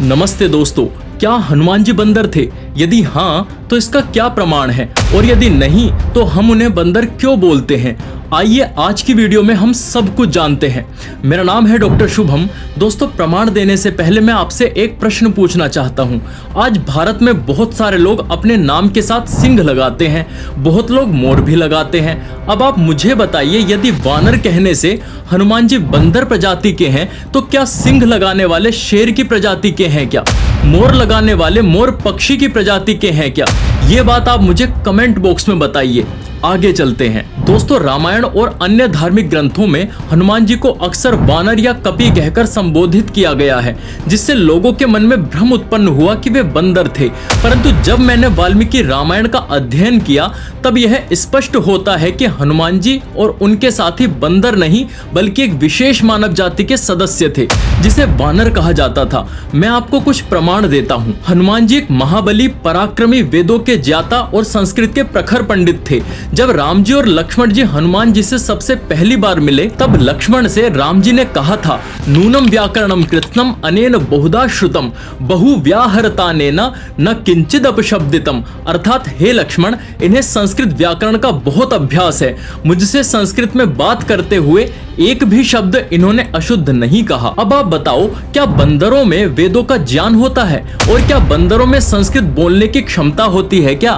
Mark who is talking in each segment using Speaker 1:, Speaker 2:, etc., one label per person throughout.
Speaker 1: नमस्ते दोस्तों, क्या हनुमान जी बंदर थे? यदि हाँ तो इसका क्या प्रमाण है, और यदि नहीं तो हम उन्हें बंदर क्यों बोलते हैं? आइए आज की वीडियो में हम सब कुछ जानते हैं। मेरा नाम है डॉक्टर शुभम। दोस्तों, प्रमाण देने से पहले मैं आपसे एक प्रश्न पूछना चाहता हूं। आज भारत में बहुत सारे लोग अपने नाम के साथ सिंह लगाते हैं, बहुत लोग मोर भी लगाते हैं। अब आप मुझे बताइए, यदि वानर कहने से हनुमान जी बंदर प्रजाति के हैं तो क्या सिंह लगाने वाले शेर की प्रजाति के हैं क्या? मोर लगाने वाले मोर पक्षी की प्रजाति के हैं क्या? ये बात आप मुझे कमेंट बॉक्स में बताइए। आगे चलते हैं। दोस्तों, रामायण और अन्य धार्मिक ग्रंथों में हनुमान जी को अक्सर वानर या कपि कहकर संबोधित किया गया है, जिससे लोगों के मन में भ्रम उत्पन्न हुआ कि वे बंदर थे। परंतु जब मैंने वाल्मीकि रामायण का अध्ययन किया तब यह स्पष्ट होता है कि हनुमान जी और उनके साथी बंदर नहीं बल्कि एक विशेष मानव जाति के सदस्य थे, जिसे वानर कहा जाता था। मैं आपको कुछ प्रमाण देता हूँ। हनुमान जी एक महाबली, पराक्रमी, वेदों के ज्ञाता और संस्कृत के प्रखर पंडित थे। जब राम जी और लक्ष्मण जी हनुमान जी से सबसे पहली बार मिले तब लक्ष्मण से राम जी ने कहा था, नूनम व्याकरणम कृत्स्नम अनेन बहुधा श्रुतम बहु व्याहरतानेन न किंचिद अपशब्दितम। अर्थात, हे लक्ष्मण, इन्हें संस्कृत व्याकरण का बहुत अभ्यास है। मुझसे संस्कृत में बात करते हुए एक भी शब्द इन्होंने अशुद्ध नहीं कहा। अब आप बताओ, क्या बंदरों में वेदों का ज्ञान होता है? और क्या बंदरों में संस्कृत बोलने की क्षमता होती है क्या?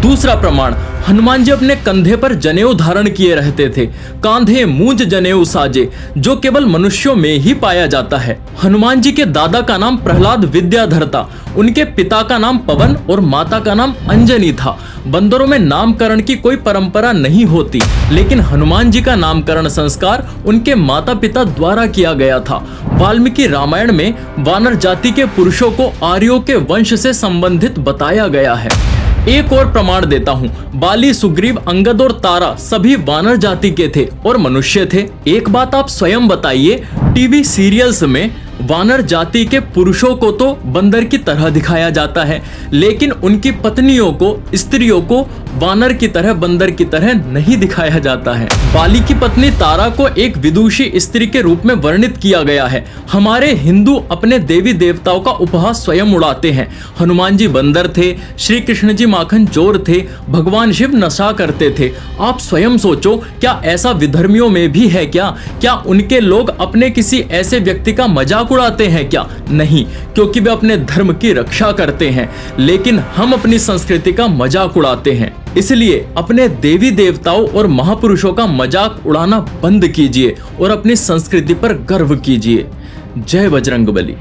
Speaker 1: दूसरा प्रमाण, हनुमान जी अपने कंधे पर जनेऊ धारण किए रहते थे। कांधे मूंज जनेऊ साजे, जो केवल मनुष्यों में ही पाया जाता है। हनुमान जी के दादा का नाम प्रहलाद विद्याधर था। उनके पिता का नाम पवन और माता का नाम अंजनी था। बंदरों में नामकरण की कोई परंपरा नहीं होती, लेकिन हनुमान जी का नामकरण संस्कार उनके माता पिता द्वारा किया गया था। वाल्मीकि रामायण में वानर जाति के पुरुषों को आर्यों के वंश से संबंधित बताया गया है। एक और प्रमाण देता हूँ। बाली, सुग्रीव, अंगद और तारा सभी वानर जाति के थे और मनुष्य थे। एक बात आप स्वयं बताइए, टीवी सीरियल्स में वानर जाति के पुरुषों को तो बंदर की तरह दिखाया जाता है, लेकिन उनकी पत्नियों को, स्त्रियों को वानर की तरह, बंदर की तरह नहीं दिखाया जाता है। बाली की पत्नी तारा को एक विदुषी स्त्री के रूप में वर्णित किया गया है। हमारे हिंदू अपने देवी देवताओं का उपहास स्वयं उड़ाते हैं। हनुमान जी बंदर थे, श्री कृष्ण जी माखन चोर थे, भगवान शिव नशा करते थे। आप स्वयं सोचो, क्या ऐसा विधर्मियों में भी है क्या? क्या उनके लोग अपने किसी ऐसे व्यक्ति का मजाक उड़ाते हैं क्या? नहीं, क्योंकि वे अपने धर्म की रक्षा करते हैं। लेकिन हम अपनी संस्कृति का मजाक उड़ाते हैं। इसलिए अपने देवी देवताओं और महापुरुषों का मजाक उड़ाना बंद कीजिए और अपनी संस्कृति पर गर्व कीजिए। जय बजरंगबली।